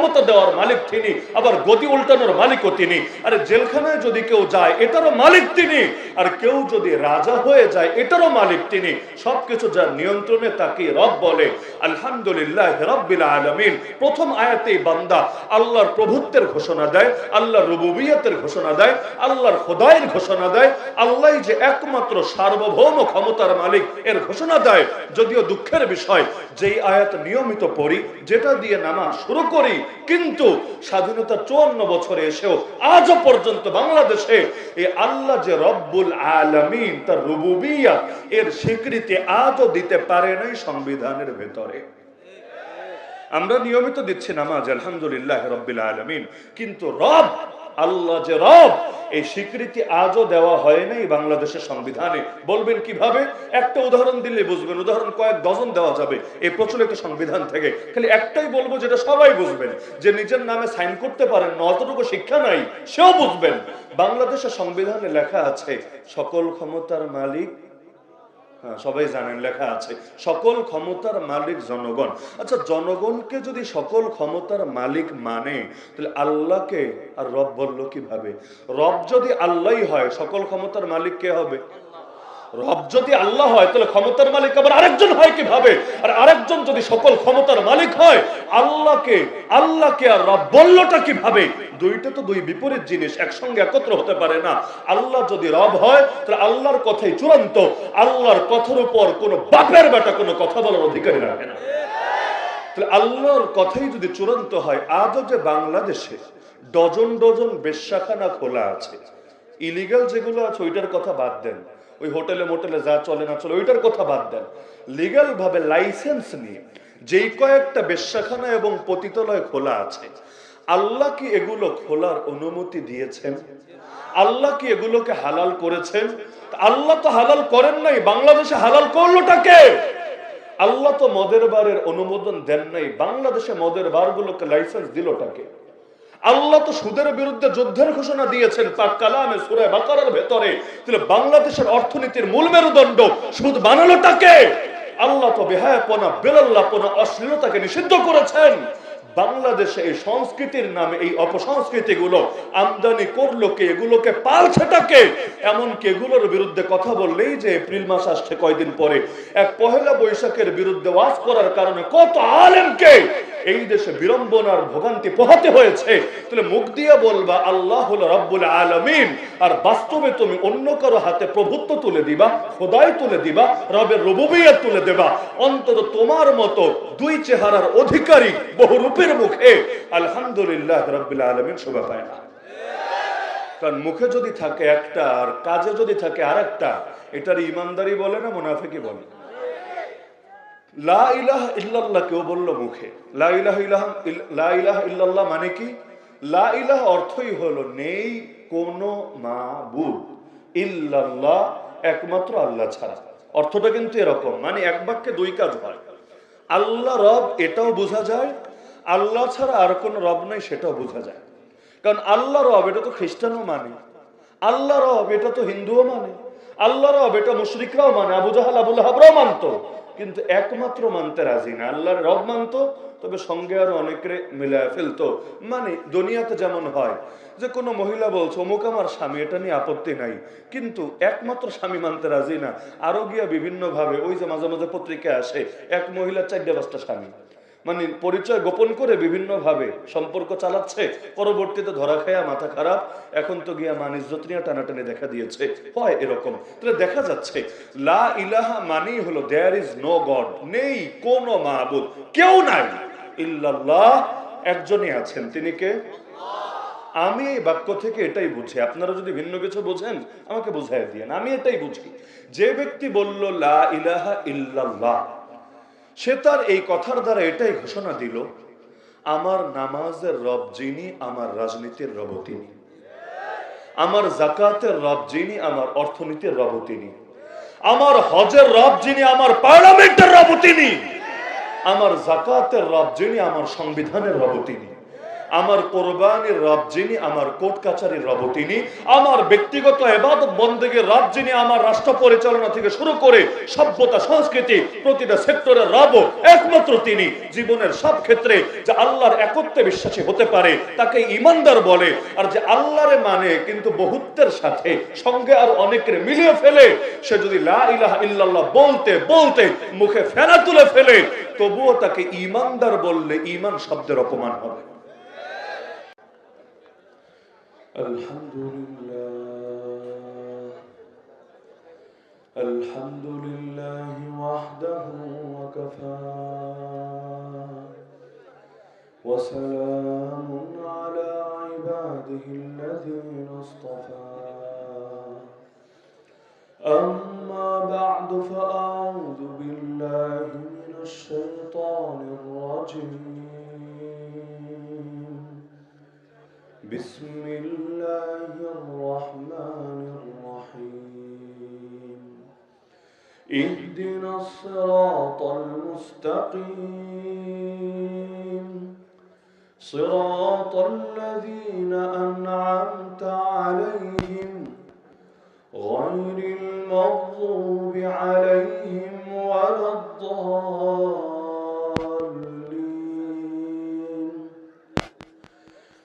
ক্ষমতা দেওয়ার মালিক তিনি, আবার গদি উল্টানোর মালিকও তিনি। আরে জেলখানায় যদি কেউ যায় এটারও মালিক তিনি, আর কেউ যদি রাজা হয়ে যায় এটারও মালিক তিনি। সবকিছু যার নিয়ন্ত্রণে তাকে রব বলে। আলহামদুলিল্লাহ রাব্বিল আলামিন। প্রথম আয়াতেই বান্দা আল্লাহর প্রভুত্বের ঘোষণা দেয়, আল্লাহর রুবুবিয়তের ঘোষণা দেয়, আল্লাহর খোদাইয়ের ঘোষণা দেয়, আল্লাহ যে একমাত্র সার্বভৌম ক্ষমতার মালিক এর ঘোষণা দেয়। যদিও দুঃখের বিষয়, যেই আয়াত নিয়মিত পড়ি, যেটা দিয়ে নামাজ শুরু করি, কিন্তু স্বাধীনতার 54 বছরে এসেও আজও পর্যন্ত বাংলাদেশে এই আল্লাহ যে রব্বুল আলামিন, তার রুবুবিয়ত এর স্বীকৃতি আজও দিতে পারে নাই সংবিধানের ভেতরে। আমরা নিয়মিত দিচ্ছি নামাজ, আলহামদুলিল্লাহ রাব্বিল আলামিন, কিন্তু রব, আল্লাহ যে রব, এই স্বীকৃতি আজও দেওয়া হয় নাই বাংলাদেশের সংবিধানে। বলবেন কিভাবে? একটা উদাহরণ দিলে বুঝবেন, উদাহরণ কয়েক ডজন দেওয়া যাবে এই প্রচলিত সংবিধান থেকে। খালি একটাই বলবো যেটা সবাই বুঝবেন, যে নিজের নামে সাইন করতে পারেন না, অতটুকু শিক্ষা নাই, সেও বুঝবেন। বাংলাদেশের সংবিধানে লেখা আছে সকল ক্ষমতার মালিক, সবাই জানেন লেখা আছে সকল ক্ষমতার মালিক জনগণ। আচ্ছা, জনগণকে যদি সকল ক্ষমতার মালিক মানে, তাহলে আল্লাহকে আর রব বললো কিভাবে? রব যদি আল্লাহই হয়, সকল ক্ষমতার মালিক কে হবে? রব যদি আল্লাহ হয়, তাহলে ক্ষমতার মালিক আবার আরেকজন হয় কিভাবে? আর আরেকজন যদি সকল ক্ষমতার মালিক হয়, আল্লাহকে আর রব বললোটা কিভাবে? দুইটা তো দুই বিপরীত জিনিস, একসঙ্গে একত্র হতে পারে না। আল্লাহ যদি রব হয়, তাহলে আল্লাহর কথাই চূড়ান্ত। আল্লাহর কথার উপর কোনো বাপের বেটা কোনো কথা বলার অধিকারী রাখে না। তাহলে আল্লাহর কথাই যদি চূড়ান্ত হয়, আজও যে বাংলাদেশে ডজন ডজন বেশ্যাখানা খোলা আছে, ইলিগাল যেগুলো আছে ওইটার কথা বাদ দেন, ওই হোটেলে মোটেলে যা চলে না চলে ওইটার কথা বাদ দেন, লিগাল ভাবে লাইসেন্স নিয়ে যেই কয়েকটা বেশ্যাখানা এবং পতিতালয় খোলা আছে, আল্লাহ কি এগুলো খোলার অনুমতি দিয়েছেন? আল্লাহ কি এগুলোকে হালাল করেছেন? আল্লাহ তো হালাল করেন নাই, বাংলাদেশে হালাল করলোটাকে? আল্লাহ তো মদের বারের অনুমোদন দেন নাই, বাংলাদেশে মদের বারগুলোকে লাইসেন্স দিলটাকে? আল্লাহ তো সুদের বিরুদ্ধে যুদ্ধের ঘোষণা দিয়েছেন পাক কালামে সূরা বাকারার ভেতরে, তাহলে বাংলাদেশের অর্থনীতির মূল মেরুদণ্ড সুদ বানালোটাকে? আল্লাহ তো বেহায়াপনা, বেলাল্লাহপনা, অশ্লীলতাকে নিষিদ্ধ করেছেন। বাংলাদেশে এই সংস্কৃতির নামে এই অপসংস্কৃতি গুলো আমদানি করলো কে? এগুলোকে পালছেটাকে? এমনকি এগুলোর বিরুদ্ধে কথা বললেই যে এপ্রিল মাস আসছে কয়দিন পরে, এক পহেলা বৈশাখের বিরুদ্ধে ওয়াজ করার কারণে কত আলেমকে এই দেশে বিড়ম্বনার ভোগান্তি পোহাতে হয়েছে। তাহলে মুখ দিয়ে বলবা আল্লাহ হলো রব্বুল আলামিন, আর বাস্তবে তুমি অন্য কারো হাতে প্রভুত্ব তুলে দিবা, খোদাই তুলে দিবা, রবের রুবুবিয়ত তুলে দেবা। অন্তত তোমার মতো দুই চেহারার অধিকারী বহুরূপের মুখে আলহামদুলিল্লাহ রাব্বিল আলামিন শোভা পায় না। কারণ মুখে যদি থাকে একটা আর কাজে যদি থাকে আরেকটা, এটার ইমানদারি বলে না মুনাফিকি বলে? লা ইলাহা ইল্লাল্লাহ কেউ বলল মুখে, লা ইলাহা ইল্লাল্লাহ মানে কি? লা ইলাহা অর্থই হলো নেই কোনো মাবুদ ইল্লাল্লাহ, একমাত্র আল্লাহ ছাড়া। অর্থটা কিন্তু এরকম, মানে এক বাক্যে দুই কাজ হয়। আল্লাহ রব এটাও বোঝা যায়, আল্লাহ ছাড়া আর কোন রব নাই সেটাও বোঝা যায়। কারণ আল্লাহ রব এটা তো খ্রিস্টানও মানে, আল্লাহ রব এটা তো হিন্দুও মানে, আল্লাহ রব এটা মুশরিকরাও মানে, আবু জাহাল আবু লাহাবরাও মানতো, কিন্তু একমাত্র মানতে রাজি না। আল্লাহর রব মানতো, তবে সঙ্গে আরো অনেকে মিলায় ফেলতো। মানে দুনিয়াতে যেমন হয় যে কোনো মহিলা বলছে অমুক আমার স্বামী, এটা নিয়ে আপত্তি নাই, কিন্তু একমাত্র স্বামী মানতে রাজি না। আরো গিয়া বিভিন্ন ভাবে, ওই যে মাঝে মাঝে পত্রিকায় আসে এক মহিলা 4-5টা স্বামী, মানে পরিচয় গোপন করে বিভিন্ন ভাবে সম্পর্ক চালাচ্ছে, পরবর্তীতে ধরা খায়া মাথা খারাপ, এখন তো গিয়া মান ইজ্জত নিয়ে টানাটানি দেখা দিয়েছে। হয় এরকম। তাহলে দেখা যাচ্ছে লা ইলাহা মানেই হলো দেয়ার ইজ নো গড, নেই কোন মাবুদ, কেউ নাই, ইল্লাল্লাহ, একজনই আছেন, তিনি কে? আমি এই বাক্য থেকে এটাই বুঝি, আপনারা যদি ভিন্ন কিছু বোঝেন আমাকে বুঝাই দিয়েন। আমি এটাই বুঝি, যে ব্যক্তি বলল লা ইলাহা ইল্লাল্লাহ, সে তার এই কথার দ্বারা এটাই ঘোষণা দিল, আমার নামাজের রব যিনি, আমার রাজনীতির রব তিনি, আমার যাকাতের রব যিনি, আমার অর্থনীতির রব তিনি, আমার হজের রব যিনি, আমার পার্লামেন্টের রব তিনি, আমার যাকাতের রব যিনি, আমার সংবিধানের রব তিনি, আমার কোরবানির রব যিনি, আমার কোর্ট কাচারির রব তিনি, আমার ব্যক্তিগত ইবাদত বন্দেগীর রব যিনি, আমার রাষ্ট্র পরিচালনা থেকে শুরু করে সভ্যতা সংস্কৃতি প্রতিটা সেক্টরের রব একমাত্র তিনি। জীবনের সব ক্ষেত্রে যে আল্লাহর একত্বে বিশ্বাসী হতে পারে তাকে ঈমানদার বলে। আর যে আল্লাহরে মানে কিন্তু বহুত্বের সাথে সঙ্গে আর অনেকের মিলিয়ে ফেলে, সে যদি লা ইলাহা ইল্লাল্লাহ বলতে বলতে মুখে ফেনা তুলে ফেলে, তবুও তাকে ঈমানদার বললে ঈমান শব্দের অপমান হবে। আলহামদুলিল্লাহ ওয়াহদাহু ওয়া কাফা ওয়া সালামুন আলা ইবাদিহিল্লাযীনা ইসতাফা। أما بعد فأعوذ بالله من الشيطان الرجيم. بسم الله الرحمن الرحيم. اهدنا الصراط المستقيم صراط الذين أنعمت عليهم غير المغضوب عليهم ولا الضالين.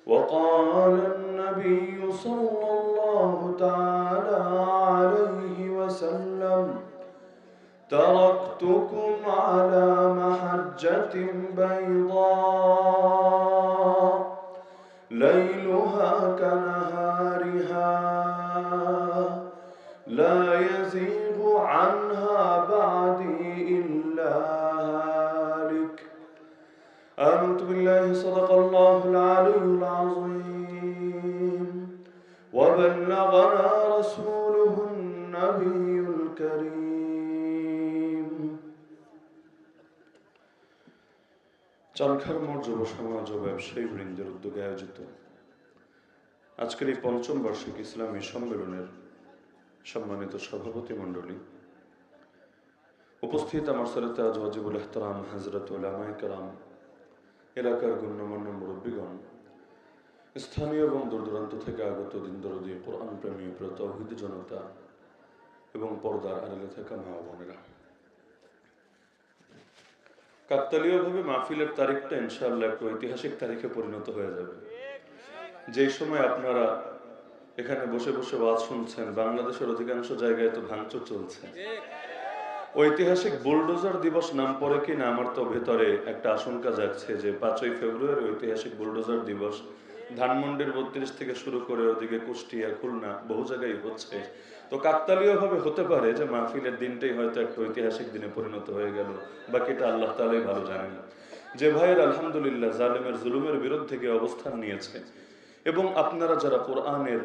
وقال النبي صلى الله تعالى عليه وسلم: تركتكم على محجة بيضاء ليلها كنهارها لا يزيغ عنها بعدي إلا هالك. آمنت بالله صدق الله العلي العظيم وبلغنا رسوله النبي الكريم. চালখার মোড় যুব সমাজ ও ব্যবসায়ী বৃন্দের উদ্যোগে আয়োজিত আজকের এই পঞ্চম বার্ষিক ইসলামী সম্মেলনের সম্মানিত সভাপতি মণ্ডলী, উপস্থিত আমার সালাতে আজ ওয়াজিবুল ইহতারাম হযরত উলামায়ে কেরাম, এলাকার গণ্যমান্য মুরব্বীগণ, স্থানীয় এবং দূরদূরান্ত থেকে আগত দিন দরদি কোরআন প্রেমী প্রিয় তাওহীদি জনতা এবং পর্দার আড়ালে থাকা মা বোনেরা, কাকতালীয়ভাবে মাহফিলের তারিখটা ইনশাআল্লাহ একটা ঐতিহাসিক তারিখে পরিণত হয়ে যাবে। যেই সময় আপনারা এখানে বসে বসে ওয়াজ শুনছেন, বাংলাদেশের অধিকাংশ জায়গায় তো ভাঙচুর চলছে। ঐতিহাসিক বুলডোজার দিবস নাম পড়ে কি না আমার তো ভেতরে একটা আশঙ্কা জাগছে যে 5ই ফেব্রুয়ারি ঐতিহাসিক বুলডোজার দিবস ধানমন্ডির 32 থেকে শুরু করে ওদিকে কুষ্টিয়া খুলনা বহু জায়গায় হচ্ছে। তো কাকতালীয়ভাবে হতে পারে যে মাহফিলের দিনটাই হয়তো একটা ঐতিহাসিক দিনে পরিণত হয়ে গেল, বাকিটা আল্লাহ তাআলাই ভালো জানেন। যে ভাইয়ের আলহামদুলিল্লাহ জালেমের জুলুমের বিরুদ্ধে গিয়ে অবস্থান নিয়েছে এবং আপনারা যারা কোরআনের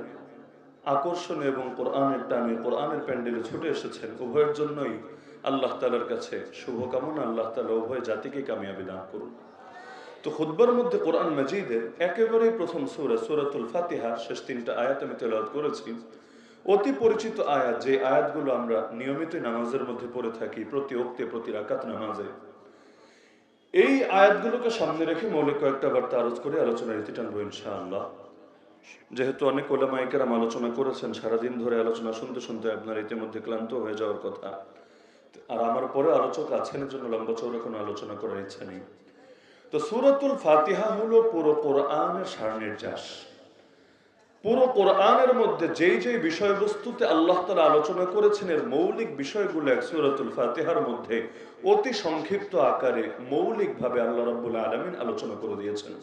আকর্ষণে এবং কোরআনের টানে কোরআনের প্যান্ডেলে ছুটে এসেছেন, উভয়ের জন্যই আল্লাহ তাআলার কাছে শুভকামনা। আল্লাহ তাআলা উভয় জাতিকে কামিয়াবি দান করুন। তো খুতবার মধ্যে কোরআন মাজিদের একেবারেই প্রথম সূরা সূরাতুল ফাতিহা শেষ 3টা আয়াত আমি তেলাওয়াত করেছি। অতি পরিচিত আয়াত, যে আয়াতগুলো আমরা নিয়মিত নামাজের মধ্যে পড়ে থাকি, প্রতি ওয়াক্তে প্রতি রাকাত নামাজে। এই আয়াতগুলোকে সামনে রেখে মৌলিক কয়েকটা বার্তা আরজ করে আলোচনার ইতি টানবো ইনশাআল্লাহ। যেহেতু অনেক ওলামায়ে কেরাম আলোচনা করেছেন, সারাদিন ধরে আলোচনা শুনতে শুনতে আপনার ইতিমধ্যে ক্লান্ত হয়ে যাওয়ার কথা, আর আমার পরে আলোচক আছেন, এর জন্য লম্বা চওড়া কোনো আলোচনা করার ইচ্ছা নেই। তো সূরাতুল ফাতিহা হলো পুরো কোরআনের সারনির্যাস। পুরো কোরআনের মধ্যে যেই যেই বিষয়বস্তুতে আল্লাহ তাআলা আলোচনা করেছেন, এর মৌলিক বিষয়গুলো এক সূরাতুল ফাতিহার মধ্যে অতি সংক্ষিপ্ত আকারে মৌলিকভাবে আল্লাহ রাব্বুল আলামিন আলোচনা করে দিয়েছেন।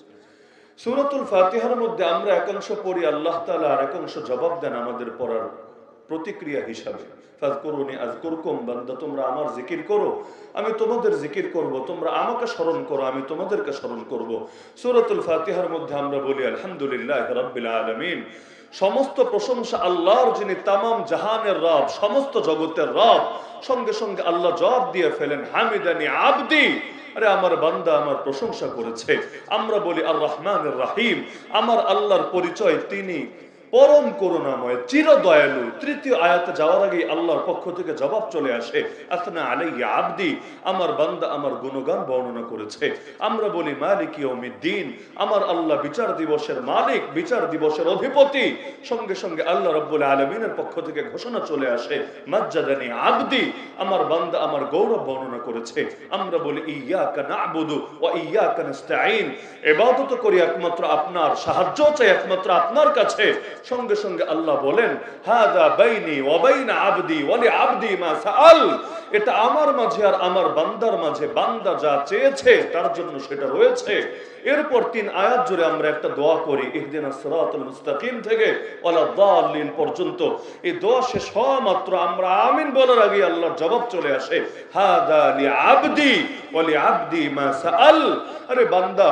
সূরাতুল ফাতিহার মধ্যে আমরা একাংশ পড়ি, আল্লাহ তাআলা আর একাংশ জবাব দেন আমাদের পড়ার প্রতিক্রিয়া হিসাবে। ফাযকুরুনি আযকুরকুম, বান্দা তোমরা আমার জিকির করো, আমি তোমাদের জিকির করব, তোমরা আমাকে স্মরণ করো, আমি তোমাদেরকে স্মরণ করব। সূরাতুল ফাতিহার মধ্যে আমরা বলি আলহামদুলিল্লাহি রাব্বিল আলামিন, সমস্ত প্রশংসা আল্লাহর, যিনি তামাম জাহানের রব, সমস্ত জগতের রব। সঙ্গে সঙ্গে আল্লাহ জবাব দিয়ে ফেলেন হামিদানি আবদি, আরে আমার বান্দা আমার প্রশংসা করেছে। আমরা বলি আর রহমানির রহিম, আমার আল্লাহর পরিচয় তিনি পরম করুণাময়, চির দয়ালু। তৃতীয় আয়াতে যাওয়ার আগে আল্লাহর পক্ষ থেকে জবাব চলে আসে, আসনা আলাইয়া আবদি, আমার বান্দা আমার গুণগান বর্ণনা করেছে। আমরা বলি মালিক ইয়াউমিদ্দিন, আমার আল্লাহ বিচার দিবসের মালিক, বিচার দিবসের অধিপতি। সঙ্গে সঙ্গে আল্লাহ রাব্বুল আলামিনের পক্ষ থেকে ঘোষণা চলে আসে, মাজ্জাদানি আবদি, আমার বান্দা আমার গৌরব বর্ণনা করেছে। আমরা বলি ইয়াকা না'বুদু ওয়া ইয়াকা নাস্তাঈন, ইবাদত করি একমাত্র আপনার, সাহায্য চাই একমাত্র আপনার কাছে। সঙ্গে সঙ্গে আল্লাহ বলেন, হাদা বাইনি ওয়া বাইনা আবদি ওয়া লিআবদি মা সাআল, এটা আমার মাঝে আর আমার বান্দার মাঝে, বান্দা যা চেয়েছে তার জন্য সেটা রয়েছে। এরপর 3 আয়াত জুড়ে আমরা একটা দোয়া করি, ইহদিনাস সিরাতাল মুস্তাকিম থেকে ওয়ালা দাল্লিন পর্যন্ত। এই দোয়া শেষ হওয়া মাত্র আমরা আমিন বলার আগে আল্লাহর জবাব চলে আসে, হাদা লিআবদি ওয়া লিআবদি মা সাআল। আরে বান্দা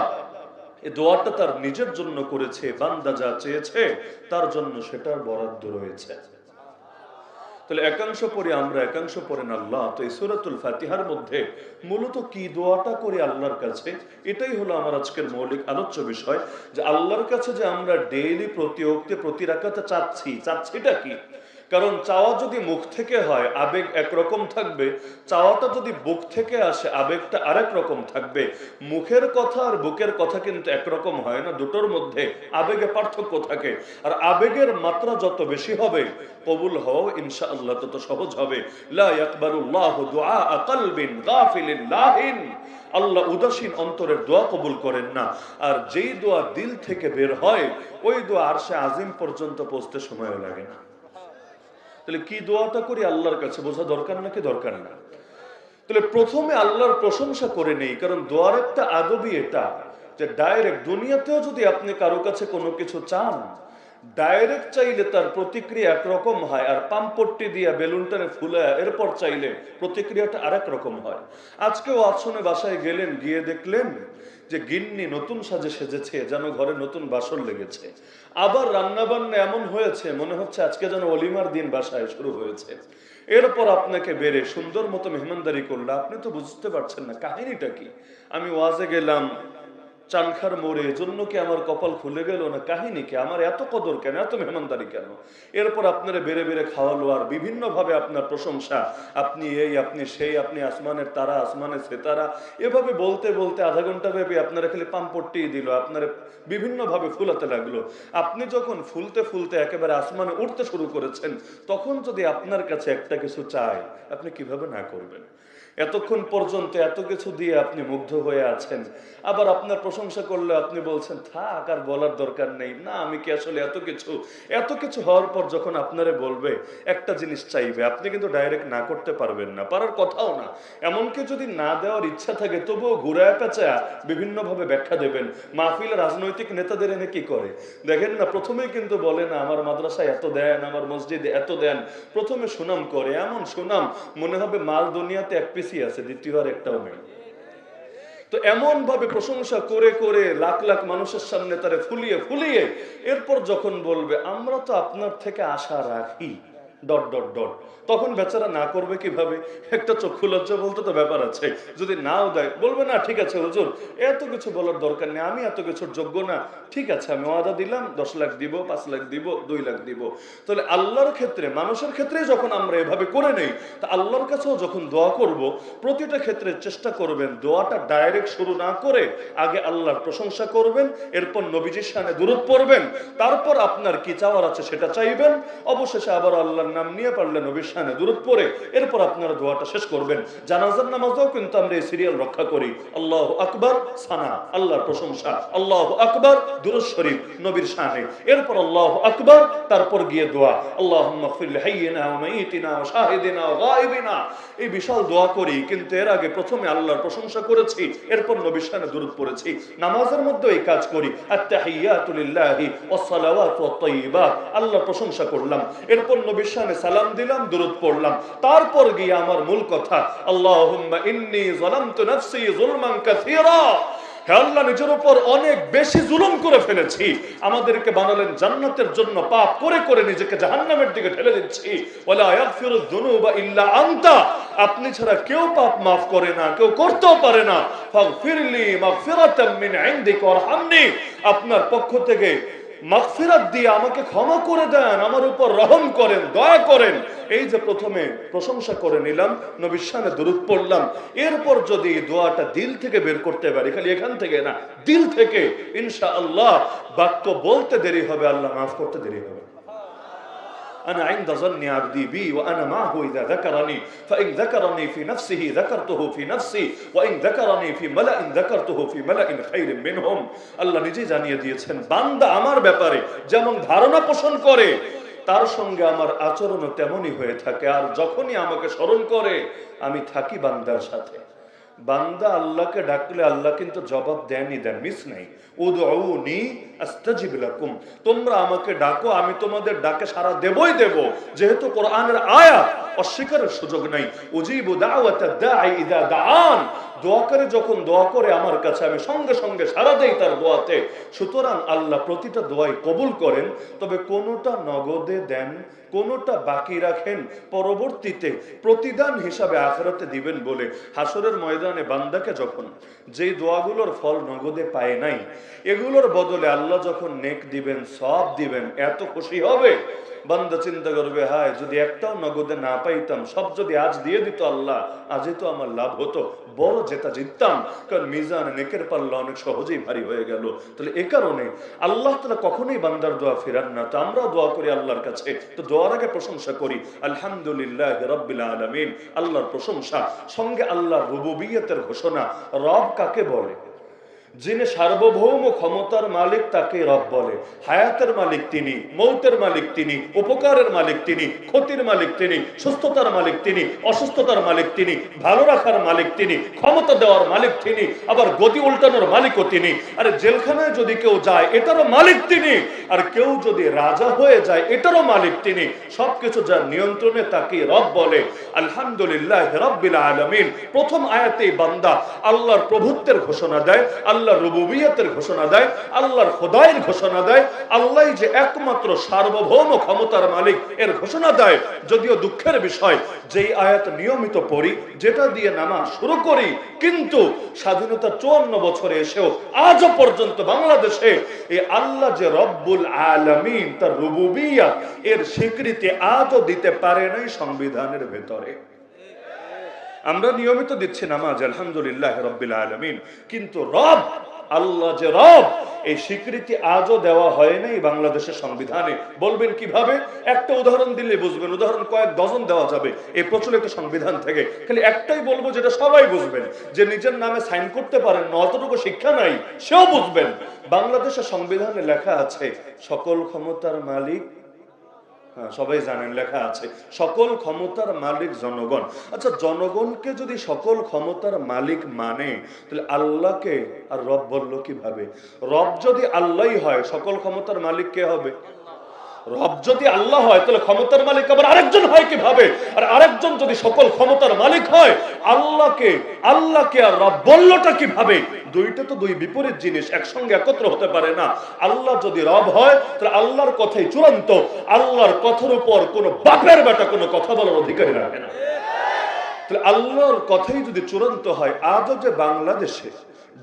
এই দোয়াটা তার নিজের জন্য করেছে, বান্দা যা চেয়েছে তার জন্য সেটার বরাদ্দ রয়েছে। তাহলে একাংশ পড়ি আমরা, একাংশ পড়েন আল্লাহ। তো এই সূরাতুল ফাতিহার মধ্যে মূলত কি দোয়াটা করি আল্লাহর কাছে, এটাই হলো আমার আজকের মৌলিক আলোচ্য বিষয়। যে আল্লাহর কাছে যে আমরা ডেইলি প্রতি ওয়াক্তে প্রতি রাকাতে চাচ্ছিটা কি? কারণ চাওয়া যদি মুখ থেকে হয় আবেগ একরকম থাকবে, চাওয়াটা যদি বুক থেকে আসে আবেগটা আরেক রকম থাকবে। মুখের কথা আর বুকের কথা কিন্তু একরকম হয় না, দুটোর মধ্যে আবেগে পার্থক্য থাকে। আর আবেগের মাত্রা যত বেশি হবে কবুল হও ইনশাআল্লাহ তত সহজ হবে। লা ইয়াকবালুল্লাহু দুআ কলবিন গাফিলিন লাহিন, আল্লাহ উদাসীন অন্তরের দোয়া কবুল করেন না। আর যেই দোয়া দিল থেকে বের হয় ওই দোয়া আরশে আজিম পর্যন্ত পৌঁছতে সময়ও লাগে না। তাহলে কি দোয়াটা করি আল্লাহর কাছে বোঝা দরকার নাকি দরকার না? তাহলে প্রথমে আল্লাহর প্রশংসা করে নেই, কারণ দোয়ার একটা আদবই এটা যে ডাইরেক্ট দুনিয়াতেও যদি আপনি কারো কাছে কোনো কিছু চান, ডাইরেক্ট চাইলে তার প্রতিক্রিয়া একরকম হয়, আর পাম্পট্টি দিয়া বেলুনটারে ফুলে এরপর চাইলে প্রতিক্রিয়াটা আরেক রকম হয়। আজকেও আসনে বাসায় গেলেন, গিয়ে দেখলেন যে গিন্নি নতুন সাজে সেজেছে, যেন ঘরে নতুন বাসর লেগেছে। আবার রান্না বান্না এমন হয়েছে মনে হচ্ছে আজকে যেন অলিমার দিন বাসায় শুরু হয়েছে। এরপর আপনাকে বেড়ে সুন্দর মতো মেহমানদারি করলো, আপনি তো বুঝতে পারছেন না কাহিনীটা কি। আমি ওয়াজে গেলাম চানখার মোড়ে, জন্য কি আমার কপাল খুলে গেল না, কাহিনী কি, আমার এত কদর কেন, এত মেহমানদারি কেন? এরপর আপনারা বেড়ে বেড়ে খাওয়ালো আর বিভিন্ন ভাবে আপনার প্রশংসা, আপনি এই আপনি সেই, আপনি আসমানের তারা, আসমানের সেতারা, এভাবে বলতে বলতে আধা ঘন্টা ব্যাপী আপনারা খালি পাম্পট্টি দিল, আপনারা বিভিন্ন ভাবে ফুলাতে লাগলো। আপনি যখন ফুলতে ফুলতে একেবারে আসমানে উঠতে শুরু করেছেন, তখন যদি আপনার কাছে একটা কিছু চায় আপনি কিভাবে না করবেন? এতক্ষণ পর্যন্ত এত কিছু দিয়ে আপনি মুগ্ধ হয়ে আছেন, আবার আপনার প্রশংসা করলে আপনি বলছেন থাক আর বলার দরকার নেই, না আমি কি আসলে এত কিছু হওয়ার পর যখন আপনারে বলবে একটা জিনিস চাইবে, আপনি কিন্তু ডাইরেক্ট না করতে পারবেন না, পারার কথাও না। এমনকি যদি না দেওয়ার ইচ্ছা থাকে তবুও ঘুরায় পেঁচা বিভিন্ন ভাবে ব্যাখ্যা দেবেন। মাহফিল রাজনৈতিক নেতাদের এনে কি করে দেখেন না, প্রথমেই কিন্তু বলে না আমার মাদ্রাসায় এত দেন, আমার মসজিদে এত দেন, প্রথমে সুনাম করে, এমন সুনাম মনে হবে মাল দুনিয়াতে এক পিস আছে, দ্বিতীয়বার একটাও নেই। তো এমন ভাবে প্রশংসা করে করে লাখ লাখ মানুষের সামনে তারে ফুলিয়ে ফুলিয়ে এরপর যখন বলবে আমরা তো আপনার থেকে আশা রাখি ডট ডট ডট, তখন বেচারা না করবে কিভাবে? একটা চক্ষু লজ্জা বলতে তো ব্যাপার আছে। যদি নাও দেয় বলবে না ঠিক আছে হুজুর এত কিছু বলার দরকার নেই, আমি এত কিছুর যোগ্য না, ঠিক আছে আমি ওয়াদা দিলাম 10 লাখ দিব, 5 লাখ দিব, 2 লাখ দিব। তাহলে আল্লাহর ক্ষেত্রে মানুষের ক্ষেত্রে যখন আমরা এভাবে করে নেই, তা আল্লাহর কাছেও যখন দোয়া করব প্রতিটা ক্ষেত্রে চেষ্টা করবেন দোয়াটা ডাইরেক্ট শুরু না করে আগে আল্লাহর প্রশংসা করবেন, এরপর নবীজির শানে দুরূদ পড়বেন, তারপর আপনার কি চাওয়ার আছে সেটা চাইবেন, অবশেষে আবার আল্লাহর নাম নিয়ে পারলে নবীর শানে দুরূদ পড়ে এরপর আপনারা দোয়াটা শেষ করবেন। জানাজার নামাজেও কিন্তু আমরা এই সিরিয়াল রক্ষা করি, আল্লাহু আকবার সানা আল্লাহর প্রশংসা, আল্লাহু আকবার দুরূদ শরীফ নবীর শানে, এরপর আল্লাহু আকবার, তারপর গিয়ে দোয়া আল্লাহুম্মা গফির লিহাইয়িনা ওয়া মাইয়িতিনা ওয়া শাহিদিনা ওয়া গায়িবিনা। এই বিশাল দোয়া করি, কিন্তু এর আগে প্রথমে আল্লাহর প্রশংসা করেছি, এরপর নবীর শানে দুরূদ পড়েছি। নামাজের মধ্যে এই কাজ করি, আত-তাহিয়াতু লিল্লাহি ওয়াস সালাওয়াতু ওয়াত তাইয়্যিবাত, আল্লাহর প্রশংসা করলাম, এরপর নবীর শানে সালাম দিলাম, দুরূদ পড়লাম, তারপর গিয়ে আমার মূল কথা আল্লাহুম্মা ইন্নী যালামতু নাফসি যুলমান কাসীরা, হে আল্লাহ নিজের উপর অনেক বেশি জুলুম করে ফেলেছি, আমাদেরকে বানালেন জান্নাতের জন্য, পাপ করে করে নিজেকে জাহান্নামের দিকে ঠেলে দিচ্ছি, ওয়ালা ইয়াগফিরুয যুনুবা ইল্লা আনতা, আপনি ছাড়া কেউ পাপ মাফ করে না, কেউ করতেও পারে না, ফাগফিরলি মাগফিরাতাম মিন ইনদিকা ওয়ারহামনি, আপনার পক্ষ থেকে মাগফিরাত দিয়ে আমাকে ক্ষমা করে দেন, আমার উপর রহম করেন, দয়া করেন। এই যে প্রথমে প্রশংসা করে নিলাম, নবীর শানে দরুদ পড়লাম, এরপর যদি এই দোয়াটা দিল থেকে বের করতে পারি, খালি এখান থেকে না, দিল থেকে, ইনশাআল্লাহ বাক্য বলতে দেরি হবে, আল্লাহ মাফ করতে দেরি হবে। أنا عند ظن عبدي بي وأنا معه إذا ذكرني فإن ذكرني في نفسه ذكرته في نفسي وإن ذكرني في ملأ ذكرته في ملأ خير منهم। আল্লাহ নিজে জানিয়ে দিয়েছেন, বান্দা আমার ব্যাপারে যেমন ধারণা পোষণ করে তার সঙ্গে আমার আচরণও তেমনই হয়ে থাকে। আর যখনই আমাকে স্মরণ করে আমি থাকি বান্দার সাথে। বান্দা আল্লাহকে ডাকলে আল্লাহ কিন্তু জবাব দেনই দেন, মিস নাই। উদউনি আস্তাজিব লাকুম, তোমরা আমাকে ডাকো, আমি তোমাদের ডাকে সাড়া দেবই দেব। যেহেতু কোরআনের আয়াত, অস্বীকারের সুযোগ নাই। উজিবু দাওয়াতাদ দাঈ ইযা দাআন, দোয়া করে যখন দোয়া করে আমার কাছে, আমি সঙ্গে সঙ্গে সাড়া দেই তার দোয়াতে। সুতরাং আল্লাহ প্রতিটা দোয়াই কবুল করেন, তবে কোনোটা নগদে দেন, কোনোটা বাকি রাখেন, পরবর্তীতে প্রতিদান হিসাবে আখিরাতে দিবেন বলে। হাসরের ময়দানে বান্দাকে যখন যেই দোয়াগুলোর ফল নগদে পায় নাই, এগুলোর বদলে আল্লাহ যখন নেক দিবেন, সওয়াব দিবেন, এত খুশি হবে বান্দা চিন্তা করবে, হায় যদি একটাও নগদে না পাইতাম, সব যদি আজ দিয়ে দিত আল্লাহ, আজই তো আমার লাভ হতো, বড় জেতা জিততাম। কারণ মিজান নেকের পাল্লা অনেক সহজেই ভারী হয়ে গেল। তাহলে এ কারণে আল্লাহ তাআলা কখনোই বান্দার দোয়া ফিরান না। তো আমরাও দোয়া করি আল্লাহর কাছে, তো দোয়ার আগে প্রশংসা করি আলহামদুলিল্লাহি রাব্বিল আলামিন, আল্লাহর প্রশংসা, সঙ্গে আল্লাহর রুবুবিয়তের ঘোষণা। রব কাকে বলে? যিনি সার্বভৌম ক্ষমতার মালিক, তাকে রব বলে। হায়াতের মালিক তিনি, মৌতের মালিক তিনি, উপকারের মালিক তিনি, ক্ষতির মালিক তিনি, সুস্থতার মালিক তিনি, অসুস্থতার মালিক তিনি, ভালো রাখার মালিক তিনি, ক্ষমতা দেওয়ার মালিক তিনি, আবার গতি উল্টানোর মালিকও তিনি। আরে জেলখানায় যদি কেউ যায় এটারও মালিক তিনি, আর কেউ যদি রাজা হয়ে যায় এটারও মালিক তিনি। সবকিছু যার নিয়ন্ত্রণে তাকে রব বলে। আলহামদুলিল্লাহি রাব্বিল আলামিন। প্রথম আয়াতেই বান্দা আল্লাহর প্রভুত্বের ঘোষণা দেয়, আল্লাহর রুবুবিয়তের ঘোষণা দেয়, আল্লাহর খোদাইয়ের ঘোষণা দেয়, আল্লাহই যে একমাত্র সার্বভৌম ক্ষমতার মালিক এর ঘোষণা দেয়। যদিও দুঃখের বিষয়, যেই আয়াত নিয়মিত পড়ি, যেটা দিয়ে নামাজ শুরু করি, কিন্তু স্বাধীনতা 54 বছরে এসেও আজও পর্যন্ত বাংলাদেশে এই আল্লাহ যে রব্বুল আলামিন, তার রুবুবিয়ত এর স্বীকৃতি আজও দিতে পারে নাই সংবিধানের ভেতরে। আমরা নিয়মিত দিচ্ছি নামাজ আলহামদুলিল্লাহ রাব্বিল আলামিন, কিন্তু রব, আল্লাহ যে রব, এই স্বীকৃতি আজও দেওয়া হয় নাই বাংলাদেশের সংবিধানে। বলবেন কিভাবে? একটা উদাহরণ দিলে বুঝবেন, উদাহরণ কয়েক ডজন দেওয়া যাবে এই প্রচলিত সংবিধান থেকে। খালি একটাই বলবো যেটা সবাই বুঝবেন, যে নিজের নামে সাইন করতে পারেন না, অতটুকু শিক্ষা নাই, সেও বুঝবেন। বাংলাদেশের সংবিধানে লেখা আছে সকল ক্ষমতার মালিক, সবাই জানেন লেখা আছে সকল ক্ষমতার মালিক জনগণ। আচ্ছা, জনগণকে যদি সকল ক্ষমতার মালিক মানে, তাহলে আল্লাহকে আর রব বলল কিভাবে? রব যদি আল্লাহই হয়, সকল ক্ষমতার মালিক কে হবে? রব যদি আল্লাহ হয়, তাহলে ক্ষমতার মালিক আবার আরেকজন হয় কিভাবে? আর আরেকজন যদি সকল ক্ষমতার মালিক হয়, আল্লাহকে আর রব বললটা কিভাবে? দুইটা তো দুই বিপরীত জিনিস, একসঙ্গে একত্র হতে পারে না। আল্লাহ যদি রব হয়, তাহলে আল্লাহর কথাই চূড়ান্ত। আল্লাহর কথার উপর কোনো বাপের বেটা কোনো কথা বলার অধিকারী রাখে না। তাহলে আল্লাহর কথাই যদি চূড়ান্ত হয়, আজও যে বাংলাদেশে